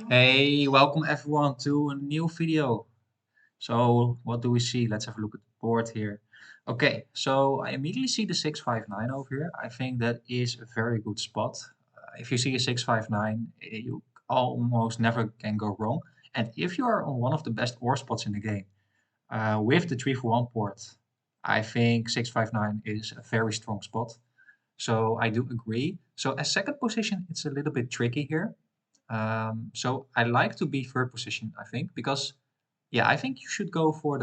Hey, welcome everyone to a new video. So, what do we see? Let's have a look at the board here. Okay, so I immediately see the 659 over here. I think that is a very good spot. If you see a 659, you almost never can go wrong. And if you are on one of the best ore spots in the game, with the 3 for 1 port, I think 659 is a very strong spot. So I do agree. So as second position, it's a little bit tricky here. So I like to be third position, I think, because yeah, I think you should go for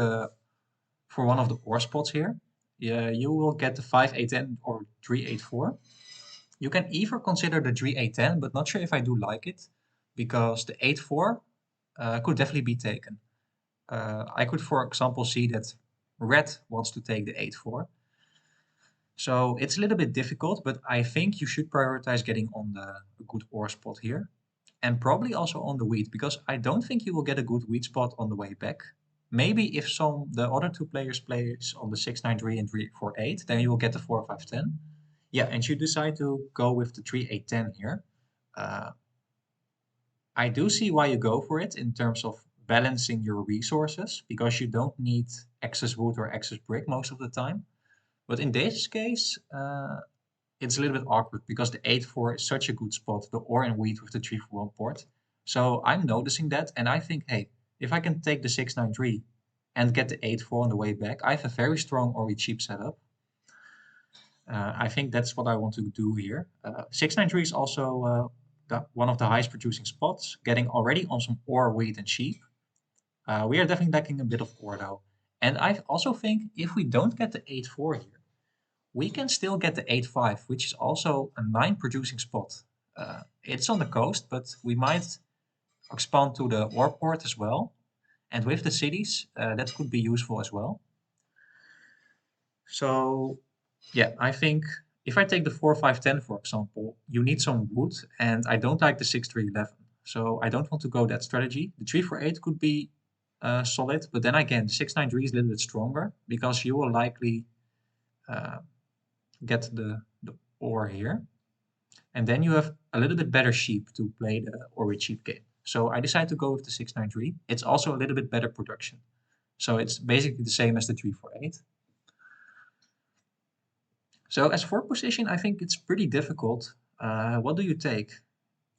one of the ore spots here. Yeah, you will get the 5-8-10 or 3-8-4. You can either consider the 3-8-10, but not sure if I do like it, because the 8-4 could definitely be taken. I could, for example, see that red wants to take the 8-4. So it's a little bit difficult, but I think you should prioritize getting on a good ore spot here. And probably also on the wheat, because I don't think you will get a good wheat spot on the way back. Maybe if the other two players plays on the 6-9-3 and 3-4-8, then you will get the 4-5-10. Yeah, and you decide to go with the 3-8-10 here. Uh, I do see why you go for it in terms of balancing your resources, because you don't need excess wood or excess brick most of the time. But in this case, it's a little bit awkward because the 8-4 is such a good spot, the ore and wheat with the 3-for-1 port. So I'm noticing that, and I think, hey, if I can take the 6-9-3 and get the 8-4 on the way back, I have a very strong ore cheap setup. I think that's what I want to do here. 6-9-3 is also one of the highest producing spots, getting already on some ore, wheat, and sheep. We are definitely lacking a bit of ore though. And I also think if we don't get the 8-4 here, we can still get the 8-5, which is also a 9 producing spot. It's on the coast, but we might expand to the ore port as well. And with the cities, that could be useful as well. So, yeah, I think if I take the 4-5-10, for example, you need some wood, and I don't like the 6-3-11. So I don't want to go that strategy. The 3-4-8 could be solid, but then again, the 6-9-3 is a little bit stronger because you will likely uh, get the ore here. And then you have a little bit better sheep to play the Ori sheep game. So I decided to go with the 6-9-3. It's also a little bit better production. So it's basically the same as the 3-4-8. So as for position, I think it's pretty difficult. What do you take?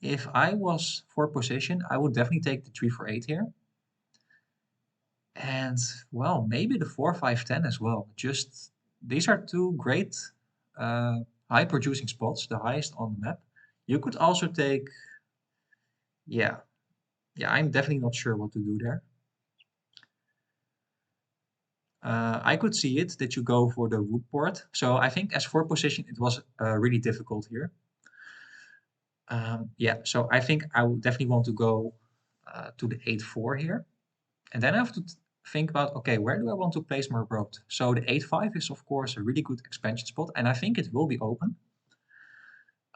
If I was for position, I would definitely take the 3-4-8 here. And well, maybe the 4-5-10 as well. Just these are two great high producing spots, the highest on the map. You could also take, yeah, yeah, I'm definitely not sure what to do there. I could see it that you go for the wood port. So I think as for position, it was really difficult here. Yeah, so I think I would definitely want to go to the 8-4 here. And then I have to think about, okay, where do I want to place my road? So the 8-5 is, of course, a really good expansion spot, and I think it will be open.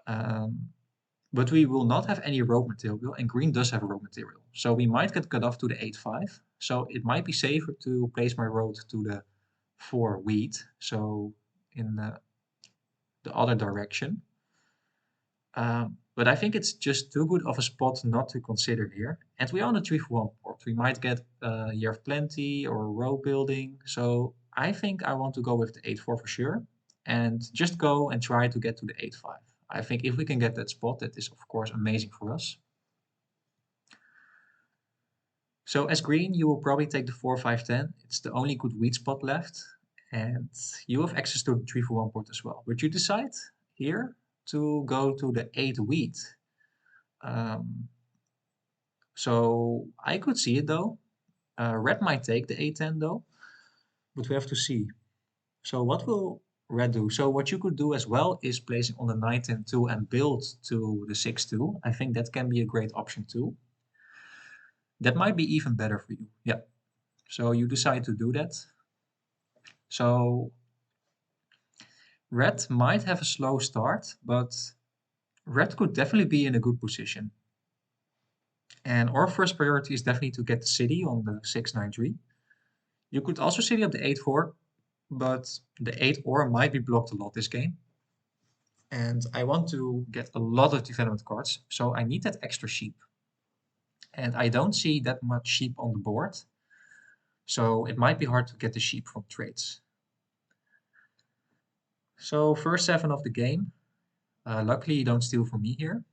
Um, but we will not have any road material, and green does have road material. So we might get cut off to the 8-5. So it might be safer to place my road to the 4 wheat, so in the other direction. But I think it's just too good of a spot not to consider here. And we are on a 3-for-1 port. We might get Year of Plenty or row building. So I think I want to go with the 8-4 for sure. And just go and try to get to the 8-5. I think if we can get that spot, that is of course amazing for us. So as green, you will probably take the 4-5-10. It's the only good wheat spot left. And you have access to the 3-for-1 port as well. But you decide here to go to the 8 wheat. Um, so I could see it though. Red might take the 8-10 though, but we have to see. So what will red do? So what you could do as well is placing on the 9-10-2 and build to the 6-2. I think that can be a great option too. That might be even better for you. Yeah. So you decide to do that. So red might have a slow start, but red could definitely be in a good position. And our first priority is definitely to get the city on the 6-9-3. You could also city up the 8-4, but the 8 ore might be blocked a lot this game. And I want to get a lot of development cards, so I need that extra sheep. And I don't see that much sheep on the board, so it might be hard to get the sheep from trades. So first 7 of the game. Luckily you don't steal from me here,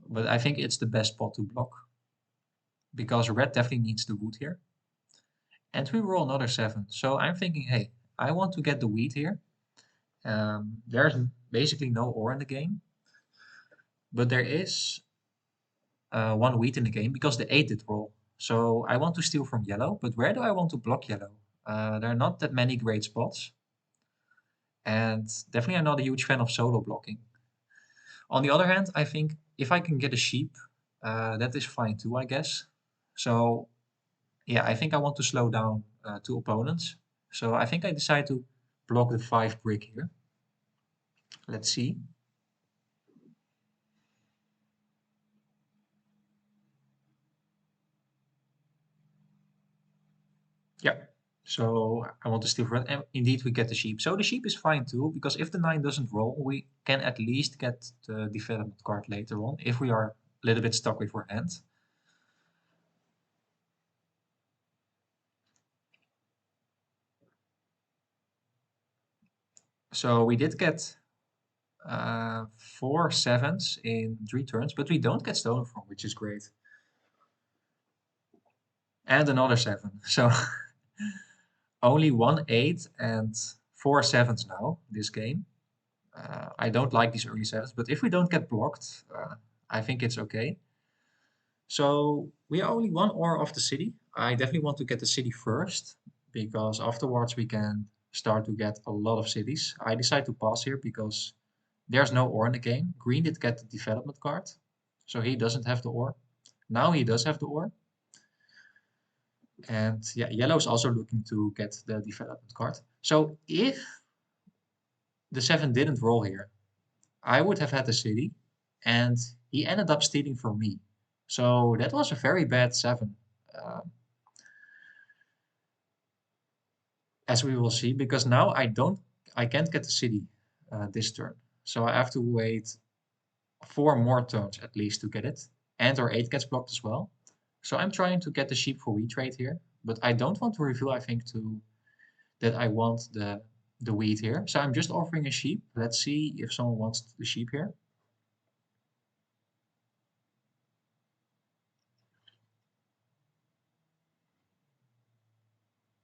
but I think it's the best spot to block, because red definitely needs the wood here. And we roll another 7, so I'm thinking, hey, I want to get the wheat here. There's basically no ore in the game, but there is 1 wheat in the game because the 8 did roll. So I want to steal from yellow, but where do I want to block yellow? There are not that many great spots, and definitely I'm not a huge fan of solo blocking. On the other hand, I think if I can get a sheep, that is fine too, I guess. So yeah, I think I want to slow down 2 opponents. So I think I decide to block the 5 brick here. Let's see. Yeah. So I want to steal red, and indeed we get the sheep. So the sheep is fine too, because if the 9 doesn't roll, we can at least get the development card later on, if we are a little bit stuck with our hand. So we did get 4 sevens in 3 turns, but we don't get stolen from, which is great. And another 7. So only 1 8 and 4 sevens now this game. I don't like these early 7s, but if we don't get blocked, I think it's okay. So we are only 1 ore off the city. I definitely want to get the city first, because afterwards we can start to get a lot of cities. I decide to pass here because there's no ore in the game. Green did get the development card, so he doesn't have the ore. Now he does have the ore. And yeah, yellow is also looking to get the development card. So if the 7 didn't roll here, I would have had the city, and he ended up stealing from me. So that was a very bad 7, as we will see, because now I can't get the city this turn. So I have to wait 4 more turns at least to get it, and our 8 gets blocked as well. So I'm trying to get the sheep for wheat trade here, but I don't want to reveal, I think, that I want the wheat here. So I'm just offering a sheep. Let's see if someone wants the sheep here.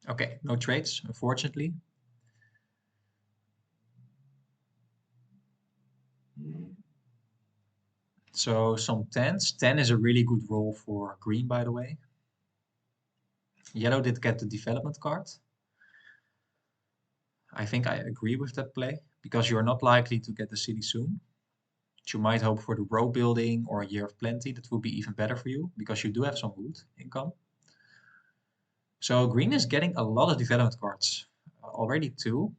Okay, no trades, unfortunately. So some 10s. 10 is a really good roll for green, by the way. Yellow did get the development card. I think I agree with that play, because you're not likely to get the city soon. You might hope for the row building or a year of plenty. That would be even better for you, because you do have some wood income. So green is getting a lot of development cards. Already 2.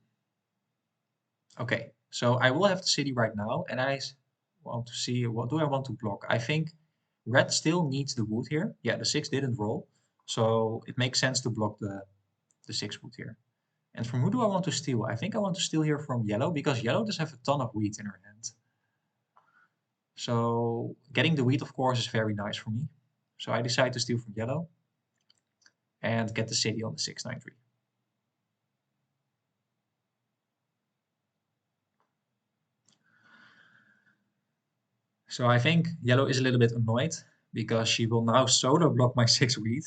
Okay, so I will have the city right now, and want to see what do I want to block. I think red still needs the wood here. Yeah, the 6 didn't roll, so it makes sense to block the 6 wood here. And from who do I want to steal? I think I want to steal here from yellow, because yellow does have a ton of wheat in her hand. So getting the wheat, of course, is very nice for me. So I decide to steal from yellow and get the city on the 693. So I think yellow is a little bit annoyed, because she will now solo block my 6 wheat.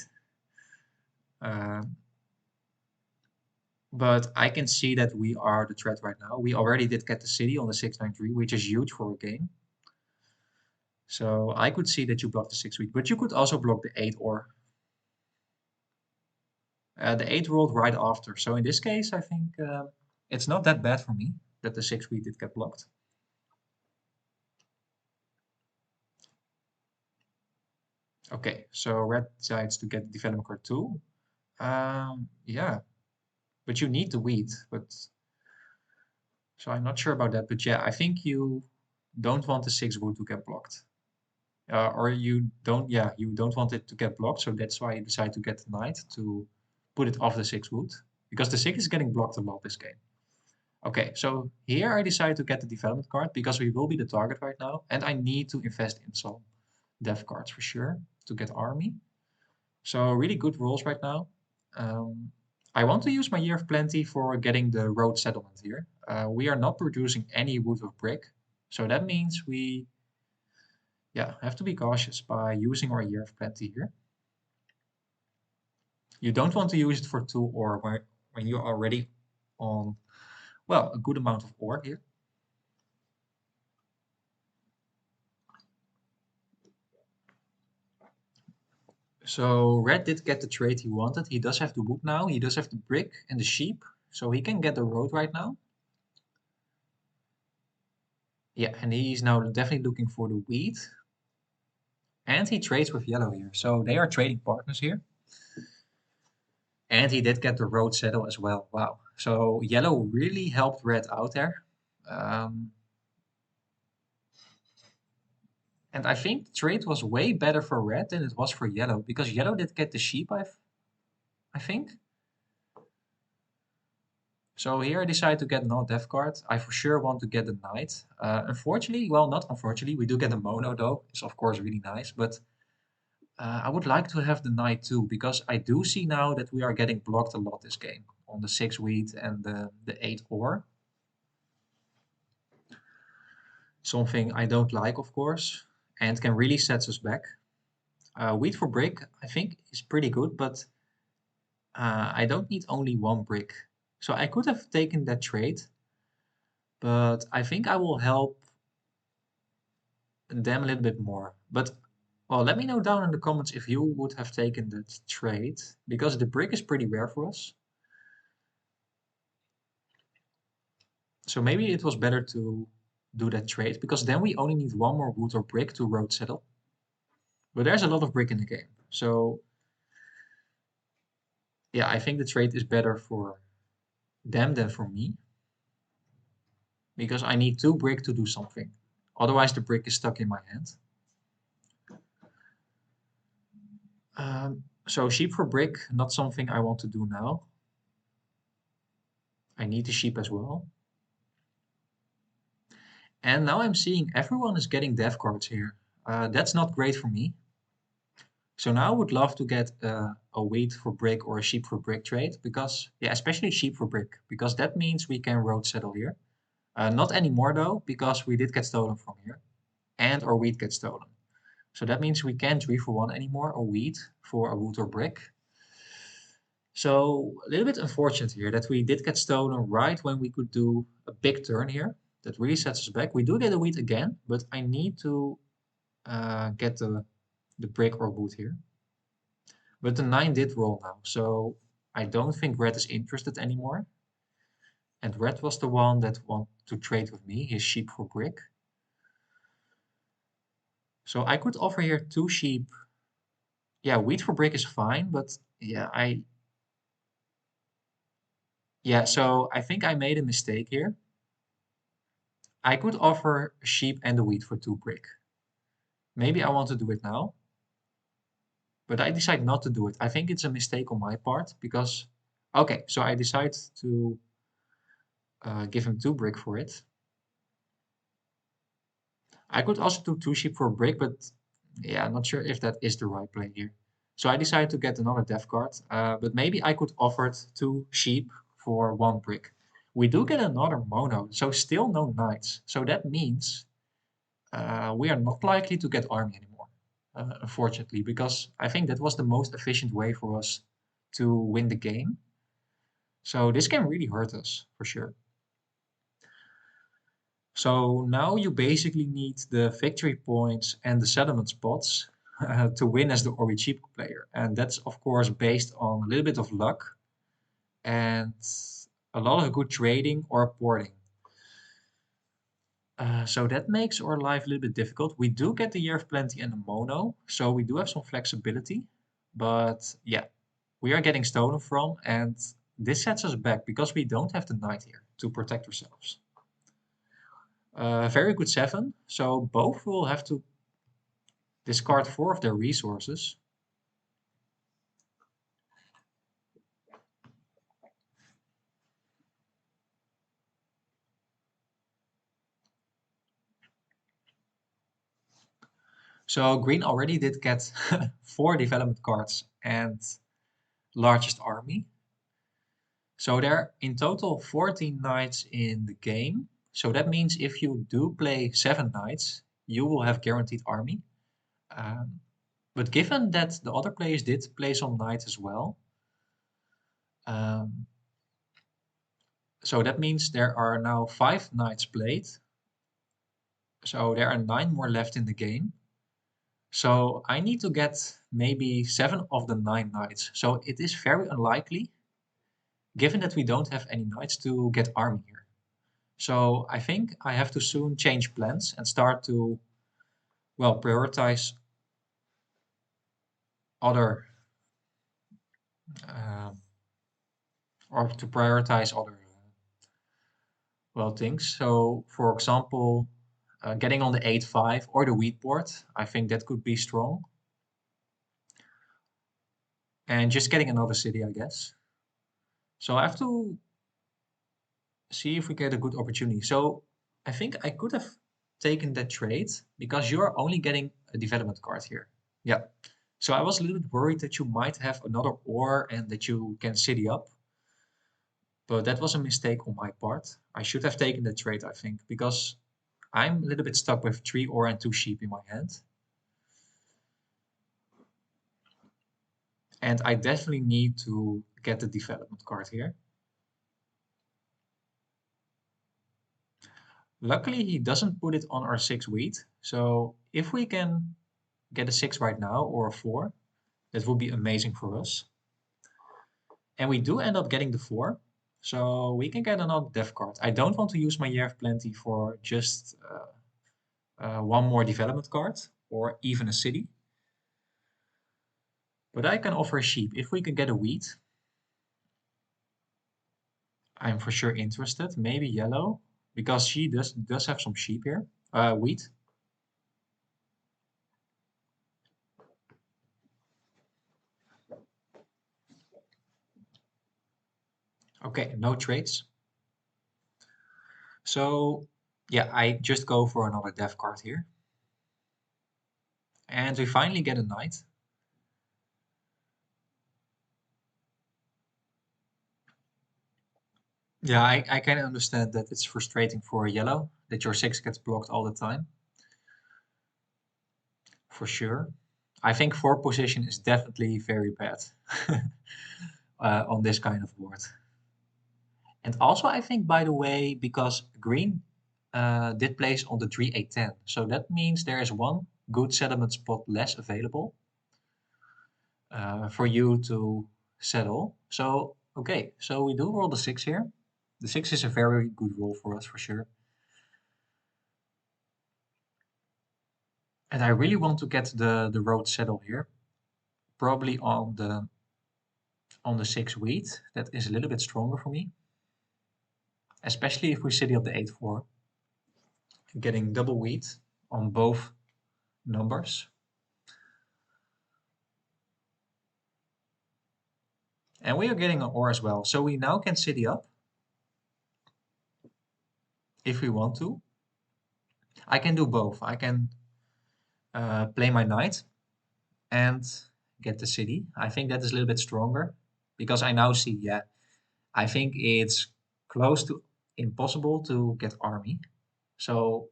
But I can see that we are the threat right now. We already did get the city on the 693, which is huge for a game. So I could see that you block the 6 wheat, but you could also block the 8 ore. The 8 rolled right after. So in this case, I think it's not that bad for me that the 6 wheat did get blocked. Okay, so red decides to get the development card too. Yeah, but you need the wheat. But so I'm not sure about that. But yeah, I think you don't want the 6 wood to get blocked. Or you don't want it to get blocked. So that's why you decide to get the knight to put it off the 6 wood. Because the 6 is getting blocked a lot this game. Okay, so here I decide to get the development card, because we will be the target right now, and I need to invest in some dev cards for sure to get army. So really good rolls right now. Um, I want to use my Year of Plenty for getting the road settlement here. We are not producing any wood of brick, so that means we have to be cautious by using our Year of Plenty here. You don't want to use it for 2 ore when you're already on, well, a good amount of ore here. So red did get the trade he wanted. He does have the wood now. He does have the brick and the sheep. So he can get the road right now. Yeah, and he's now definitely looking for the wheat. And he trades with yellow here. So they are trading partners here. And he did get the road settle as well. Wow. So yellow really helped red out there. Um, and I think the trade was way better for red than it was for yellow. Because yellow did get the sheep, I think. So here I decide to get no death card. I for sure want to get the knight. Unfortunately, well, not unfortunately, we do get a mono though. It's of course really nice, but I would like to have the knight too, because I do see now that we are getting blocked a lot this game on the 6 wheat and the 8 ore. Something I don't like, of course, and can really set us back. Wheat for brick, I think, is pretty good, but I don't need only 1 brick. So I could have taken that trade, but I think I will help them a little bit more. But well, let me know down in the comments if you would have taken that trade, because the brick is pretty rare for us. So maybe it was better to do that trade, because then we only need 1 more wood or brick to road settle. But there's a lot of brick in the game. So yeah, I think the trade is better for them than for me, because I need 2 brick to do something. Otherwise the brick is stuck in my hand. So sheep for brick, not something I want to do now. I need the sheep as well. And now I'm seeing everyone is getting dev cards here. That's not great for me. So now I would love to get a wheat for brick or a sheep for brick trade, because, yeah, especially sheep for brick, because that means we can road settle here. Not anymore though, because we did get stolen from here, and our wheat gets stolen. So that means we can't 3 for 1 anymore, or wheat for a wood or brick. So a little bit unfortunate here that we did get stolen right when we could do a big turn here. That really sets us back. We do get a wheat again, but I need to get the brick or wood here. But the 9 did roll now, so I don't think red is interested anymore. And red was the one that wanted to trade with me, his sheep for brick. So I could offer here 2 sheep. Yeah, wheat for brick is fine, but so I think I made a mistake here. I could offer a sheep and a wheat for 2 brick. Maybe I want to do it now, but I decide not to do it. I think it's a mistake on my part, because, okay, so I decide to give him 2 brick for it. I could also do 2 sheep for a brick, but yeah, I'm not sure if that is the right play here. So I decided to get another death card, but maybe I could offer it 2 sheep for 1 brick. We do get another mono, so still no knights. So that means we are not likely to get army anymore, unfortunately, because I think that was the most efficient way for us to win the game. So this can really hurt us, for sure. So now you basically need the victory points and the settlement spots to win as the Ori cheap player. And that's of course based on a little bit of luck and a lot of good trading or porting. So that makes our life a little bit difficult. We do get the Year of Plenty and the Mono, so we do have some flexibility. But yeah, we are getting stolen from, and this sets us back because we don't have the Knight here to protect ourselves. Very good 7, so both will have to discard 4 of their resources. So green already did get 4 development cards and largest army. So there are in total 14 knights in the game. So that means if you do play 7 knights, you will have guaranteed army. Um, but given that the other players did play some knights as well, um, so that means there are now 5 knights played. So there are 9 more left in the game. So I need to get maybe 7 of the 9 knights. So it is very unlikely, given that we don't have any knights, to get army here. So I think I have to soon change plans and start to, well, prioritize other, uh, or to prioritize other, well, things. So for example, getting on the 8-5 or the wheat board, I think that could be strong. And just getting another city, I guess. So I have to see if we get a good opportunity. So I think I could have taken that trade because you're only getting a development card here. Yeah. So I was a little bit worried that you might have another ore and that you can city up, but that was a mistake on my part. I should have taken that trade, I think, because I'm a little bit stuck with 3 ore and 2 sheep in my hand. And I definitely need to get the development card here. Luckily, he doesn't put it on our 6 wheat. So if we can get a 6 right now or a 4, that would be amazing for us. And we do end up getting the 4. So we can get another dev card. I don't want to use my Year of Plenty for just 1 more development card or even a city. But I can offer a sheep. If we can get a wheat, I'm for sure interested. Maybe yellow, because she does have some sheep here. Wheat. Okay, no trades. So yeah, I just go for another dev card here. And we finally get a knight. Yeah, I can understand that it's frustrating for a yellow that your 6 gets blocked all the time. For sure. I think 4 position is definitely very bad on this kind of board. And also, I think, by the way, because green did place on the 3-8-10, so that means there is 1 good settlement spot less available for you to settle. So, okay, so we do roll the 6 here. The 6 is a very good roll for us, for sure. And I really want to get the road settled here, probably on the 6 wheat. That is a little bit stronger for me, especially if we city up the 8-4, getting double wheat on both numbers. And we are getting an ore as well. So we now can city up if we want to. I can do both. I can play my knight and get the city. I think that is a little bit stronger because I now see, yeah, I think it's close to impossible to get army. So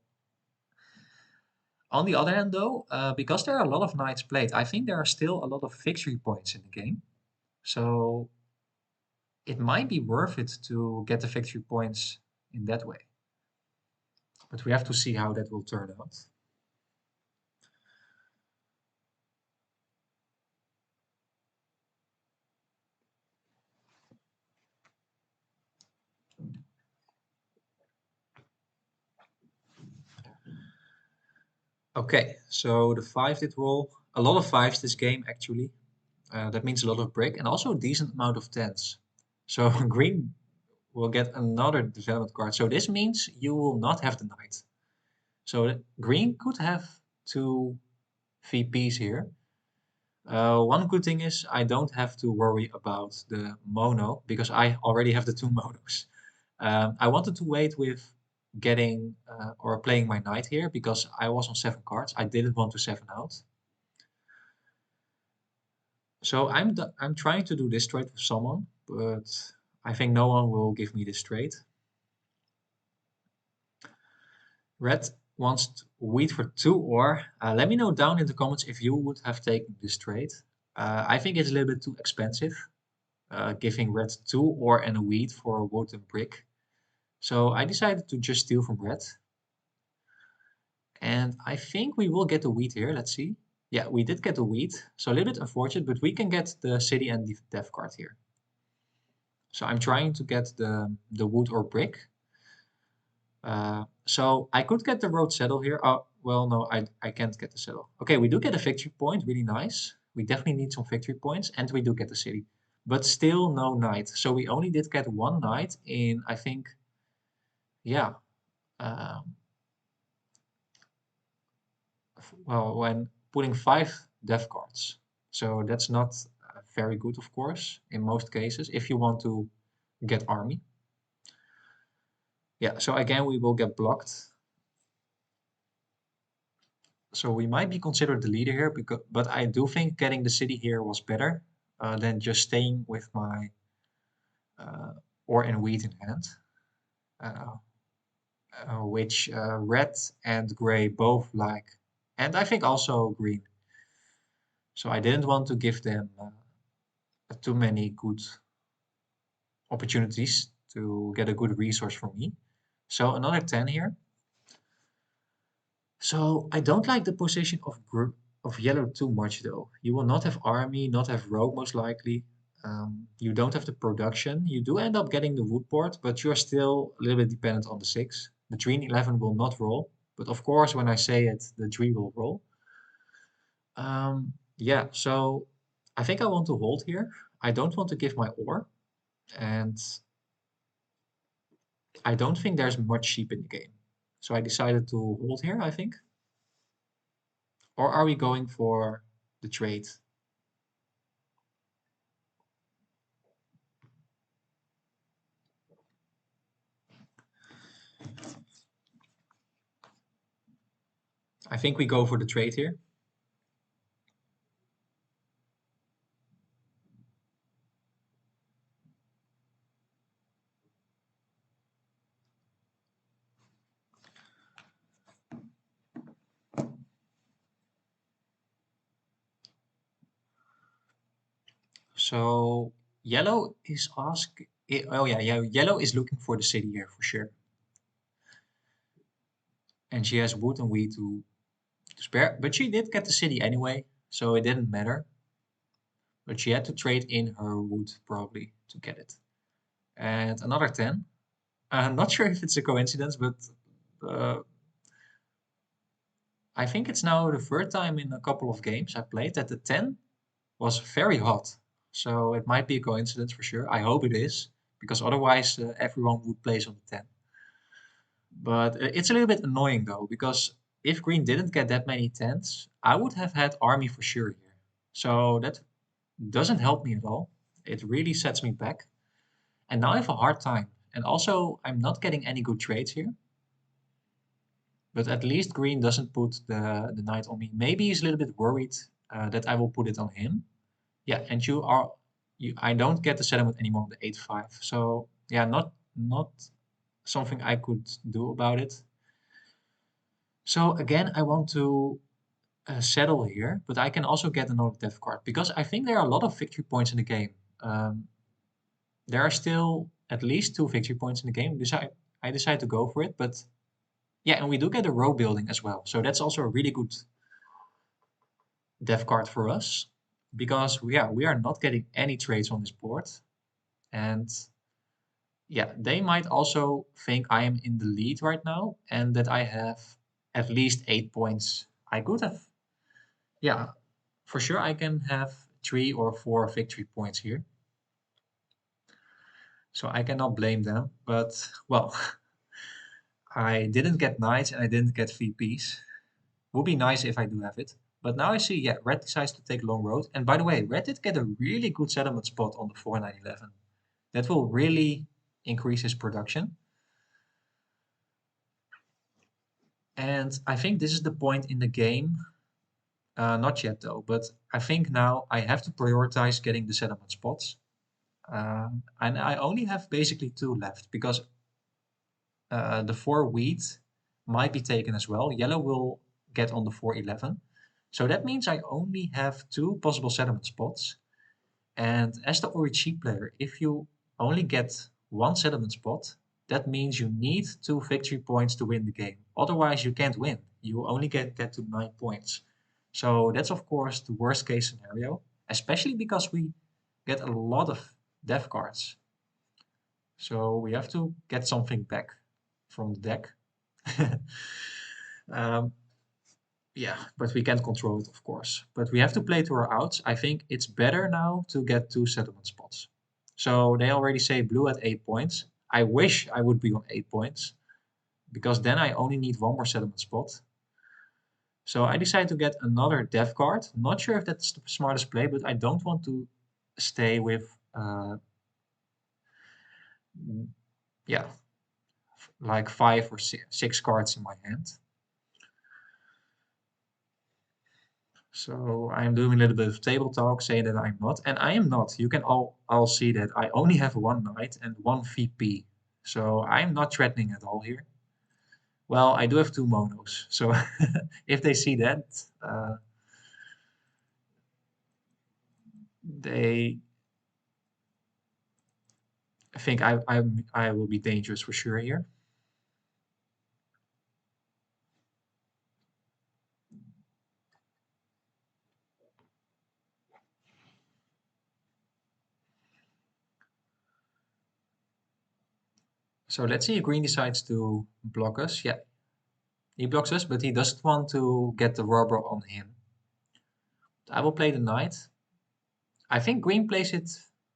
on the other hand, though, because there are a lot of knights played, I think there are still a lot of victory points in the game. So it might be worth it to get the victory points in that way. But we have to see how that will turn out. Okay, so the 5 did roll. A lot of 5s this game, actually. That means a lot of brick and also a decent amount of 10s. So green will get another development card. So this means you will not have the knight. So green could have 2 VPs here. One good thing is I don't have to worry about the mono because I already have the 2 monos. I wanted to wait with getting or playing my knight here because I was on 7 cards. I didn't want to 7 out. So I'm trying to do this trade with someone, but I think no one will give me this trade. Red wants wheat for 2 ore. Let me know down in the comments if you would have taken this trade. I think it's a little bit too expensive, giving red 2 ore and a wheat for a wooden brick. So I decided to just steal from red. And I think we will get the wheat here. Let's see. Yeah, we did get the wheat. So a little bit unfortunate, but we can get the city and the death card here. So I'm trying to get the wood or brick. So I could get the road settle here. Oh, well, no, I can't get the settle. Okay, we do get a victory point. Really nice. We definitely need some victory points. And we do get the city. But still no knight. So we only did get one knight in, I think, yeah. Um, well, when putting 5 death cards. So that's not very good, of course, in most cases, if you want to get army. Yeah, so again, we will get blocked. So we might be considered the leader here, but I do think getting the city here was better than just staying with my uh, ore and wheat in hand, uh, which red and gray both like, and I think also green. So I didn't want to give them too many good opportunities to get a good resource for me. So another 10 here. So I don't like the position of yellow too much though. You will not have army, not have rogue most likely. You don't have the production. You do end up getting the wood board, but you're still a little bit dependent on the 6. The 3 and 11 will not roll, but of course when I say it, the 3 will roll. Yeah, so I think I want to hold here. I don't want to give my ore, and I don't think there's much sheep in the game. So I decided to hold here, I think. Or are we going for the trade? I think we go for the trade here. So yellow is asking. Oh yeah, yellow is looking for the city here for sure. And she has wood and wheat to spare. But she did get the city anyway, so it didn't matter. But she had to trade in her wood probably to get it. And another 10. I'm not sure if it's a coincidence, but uh, I think it's now the third time in a couple of games I played that the 10 was very hot. So it might be a coincidence for sure. I hope it is, because otherwise everyone would place on the 10. But it's a little bit annoying though, because if green didn't get that many 10s, I would have had army for sure here. So that doesn't help me at all. It really sets me back. And now I have a hard time. And also, I'm not getting any good trades here. But at least green doesn't put the knight on me. Maybe he's a little bit worried that I will put it on him. Yeah, and I don't get the settlement anymore on the 8-5. So yeah, not something I could do about it. So again, I want to settle here, but I can also get another death card because I think there are a lot of victory points in the game. Um, there are still at least 2 victory points in the game. I decide to go for it, but yeah, and we do get a row building as well. So that's also a really good death card for us because we are not getting any trades on this board. And yeah, they might also think I am in the lead right now and that I have at least 8 points. I could have, yeah, for sure I can have 3 or 4 victory points here. So I cannot blame them, but well, I didn't get knights and I didn't get VPs. Would be nice if I do have it. But now I see, yeah, red decides to take long road. And by the way, red did get a really good settlement spot on the 4-9-11. That will really increase his production. And I think this is the point in the game. Not yet though, but I think now I have to prioritize getting the settlement spots. And I only have basically two left because the 4 wheat might be taken as well. Yellow will get on the 411. So that means I only have two possible settlement spots. And as the Origi player, if you only get one settlement spot, that means you need two victory points to win the game. Otherwise, you can't win. You only get to 9 points. So that's of course the worst case scenario, especially because we get a lot of death cards. So we have to get something back from the deck. um, yeah, but we can't control it, of course. But we have to play to our outs. I think it's better now to get two settlement spots. So they already say blue at 8 points. I wish I would be on 8 points because then I only need one more settlement spot. So I decided to get another death card. Not sure if that's the smartest play, but I don't want to stay with, yeah, like 5 or 6 cards in my hand. So I'm doing a little bit of table talk, saying that I'm not, and I am not. You can all see that I only have one knight and one VP, so I'm not threatening at all here. Well, I do have two monos, so if they see that, they think I will be dangerous for sure here. So let's see if green decides to block us. Yeah, he blocks us, but he doesn't want to get the robber on him. I will play the knight. I think green plays it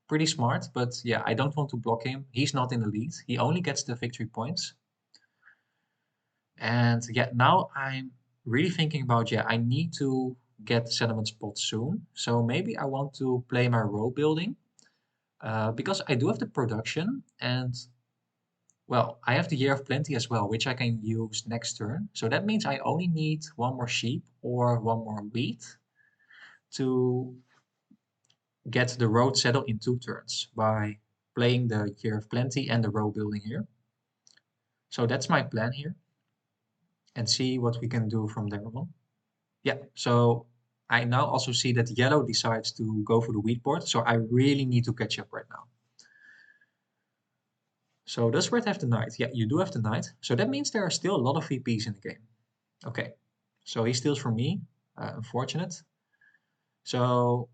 pretty smart, but yeah, I don't want to block him. He's not in the lead. He only gets the victory points. And yeah, now I'm really thinking about, yeah, I need to get settlement spots soon. So maybe I want to play my row building because I do have the production and well, I have the Year of Plenty as well, which I can use next turn. So that means I only need one more sheep or one more wheat to get the road settled in 2 turns by playing the Year of Plenty and the row building here. So that's my plan here and see what we can do from there on. Yeah, so I now also see that yellow decides to go for the wheat board, so I really need to catch up right now. So does red have the knight? Yeah, you do have the knight. So that means there are still a lot of VPs in the game. Okay, so he steals from me, unfortunate. So,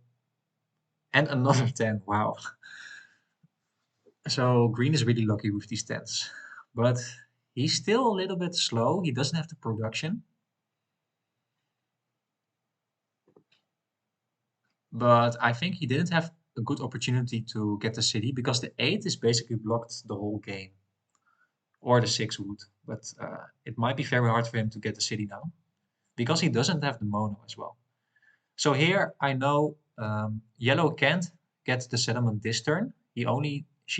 and another 10, wow. So green is really lucky with these 10s. But he's still a little bit slow. He doesn't have the production. But I think he didn't have a good opportunity to get the city because the 8 is basically blocked the whole game. Or the 6 would. But it might be very hard for him to get the city now because he doesn't have the mono as well. So here I know yellow can't get the settlement this turn. She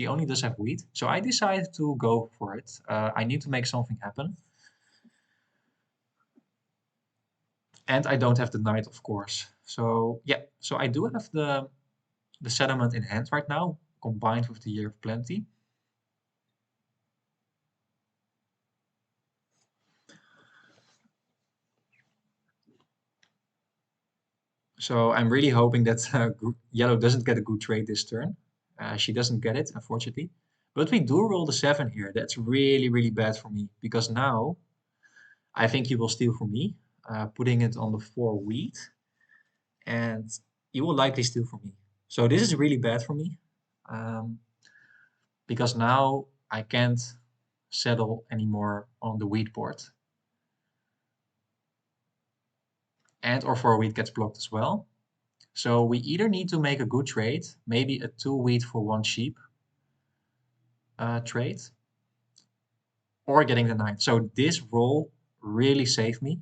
only does have wheat. So I decided to go for it. I need to make something happen. And I don't have the knight, of course. So yeah, so I do have the settlement in hand right now, combined with the Year of Plenty. So I'm really hoping that yellow doesn't get a good trade this turn. She doesn't get it, unfortunately. But we do roll the 7 here. That's really, really bad for me because now I think he will steal from me, putting it on the 4 wheat, and he will likely steal from me. So this is really bad for me um, because now I can't settle anymore on the wheat board. And our 4 wheat gets blocked as well. So we either need to make a good trade, maybe a 2 wheat for 1 sheep trade, or getting the 9. So this roll really saved me.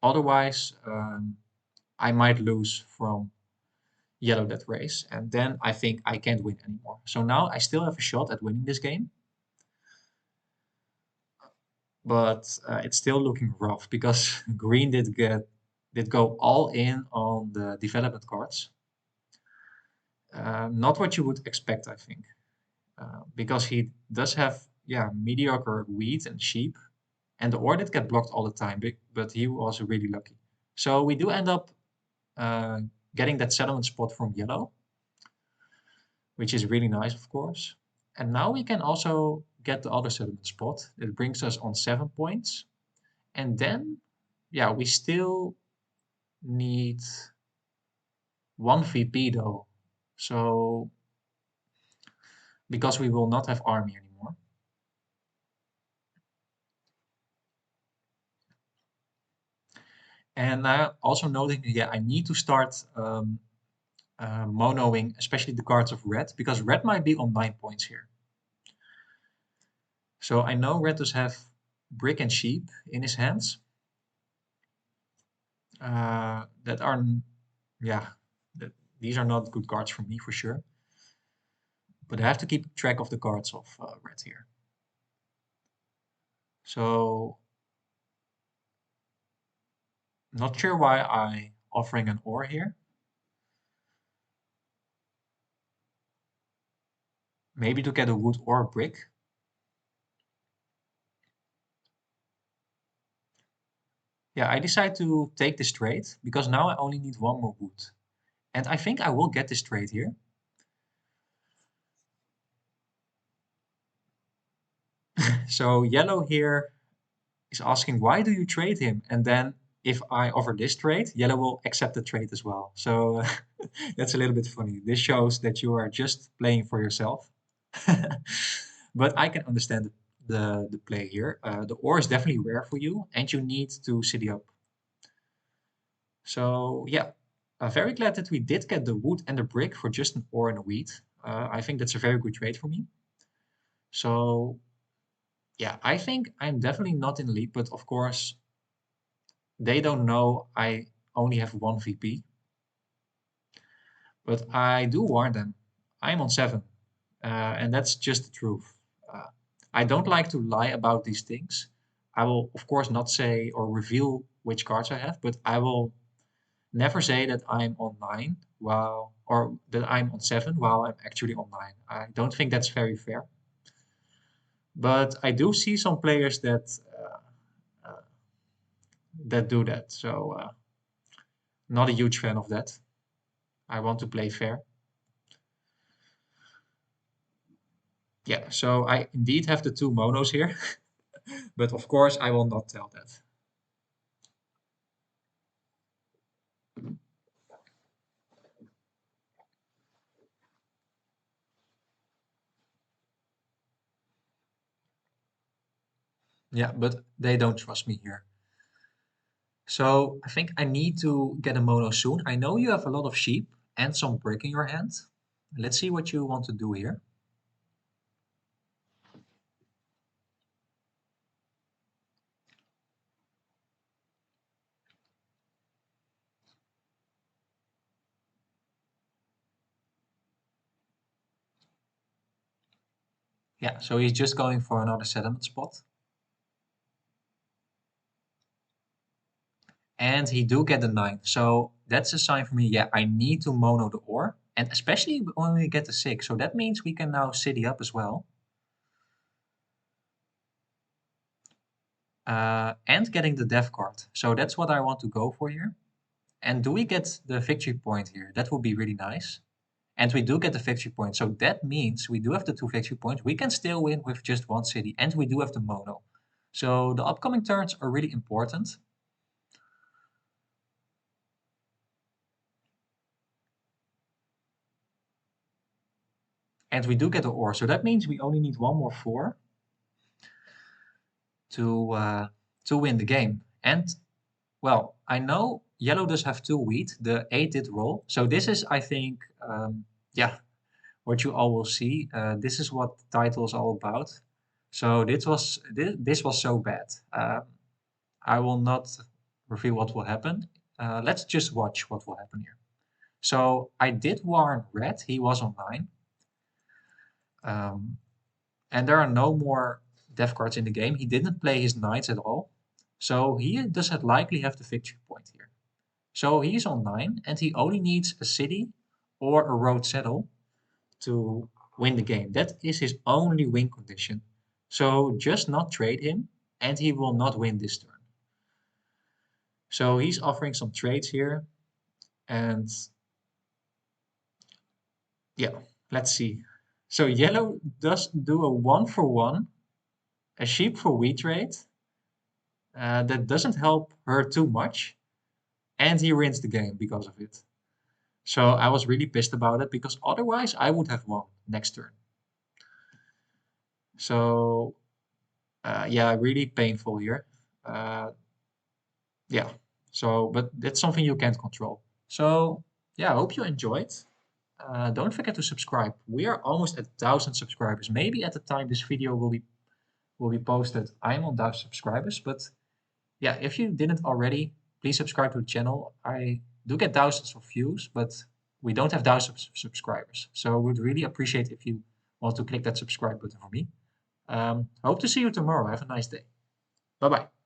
Otherwise, I might lose from yellow that race, and then I think I can't win anymore. So now I still have a shot at winning this game. but it's still looking rough because green did go all in on the development cards. Not what you would expect, I think, because he does have, yeah, mediocre wheat and sheep, and the ore did get blocked all the time, but he was really lucky. So we do end up uh, getting that settlement spot from yellow, which is really nice, of course. And now we can also get the other settlement spot. It brings us on 7 points. And then, yeah, we still need one VP though. So, because we will not have army anymore. And also noting, yeah, I need to start monoing, especially the cards of red, because red might be on 9 points here. So I know red does have brick and sheep in his hands. That are, yeah, that, these are not good cards for me for sure. But I have to keep track of the cards of red here. So not sure why I offering an ore here. Maybe to get a wood or a brick. Yeah, I decide to take this trade because now I only need one more wood. And I think I will get this trade here. So yellow here is asking, why do you trade him? And then if I offer this trade, yellow will accept the trade as well. So that's a little bit funny. This shows that you are just playing for yourself. But I can understand the play here. The ore is definitely rare for you, and you need to city up. So yeah, very glad that we did get the wood and the brick for just an ore and a wheat. I think that's a very good trade for me. So yeah, I think I'm definitely not in the lead, but of course they don't know I only have one VP. But I do warn them. I'm on 7, and that's just the truth. Uh, I don't like to lie about these things. I will, of course, not say or reveal which cards I have, but I will never say that I'm on 9 while, or that I'm on 7 while I'm actually on 9. I don't think that's very fair. But I do see some players uh, that do that. So not a huge fan of that. I want to play fair. Yeah, so I indeed have the 2 monos here, but of course I will not tell that. Yeah, but they don't trust me here. So I think I need to get a mono soon. I know you have a lot of sheep and some brick in your hand. Let's see what you want to do here. Yeah, so he's just going for another settlement spot. And he do get the 9. So that's a sign for me, yeah, I need to mono the ore. And especially when we get the 6. So that means we can now city up as well. And getting the death card. So that's what I want to go for here. And do we get the victory point here? That would be really nice. And we do get the victory point. So that means we do have the 2 victory points. We can still win with just 1 city. And we do have the mono. So the upcoming turns are really important. And we do get the ore. So that means we only need one more 4 to win the game. And well, I know yellow does have 2 wheat. The 8 did roll. So this is, I think, yeah, what you all will see. This is what the title is all about. So this was so bad. I will not reveal what will happen. Let's just watch what will happen here. So I did warn red. He was on 9. And there are no more death cards in the game. He didn't play his knights at all. So he does likely have the victory point here. So he is on 9 and he only needs a city or a road settle to win the game. That is his only win condition. So just not trade him and he will not win this turn. So he's offering some trades here. And yeah, let's see. So yellow does do a 1-for-1, a sheep for wheat trade. That doesn't help her too much. And he wins the game because of it. So I was really pissed about it because otherwise I would have won next turn. So yeah, really painful here. Yeah, so but that's something you can't control. So yeah, I hope you enjoyed. Don't forget to subscribe. We are almost at 1,000 subscribers. Maybe at the time this video will be posted, I'm on 1,000 subscribers. But yeah, if you didn't already, please subscribe to the channel. I do get thousands of views, but we don't have thousands of subscribers. So I would really appreciate if you want to click that subscribe button for me. Hope to see you tomorrow. Have a nice day. Bye bye.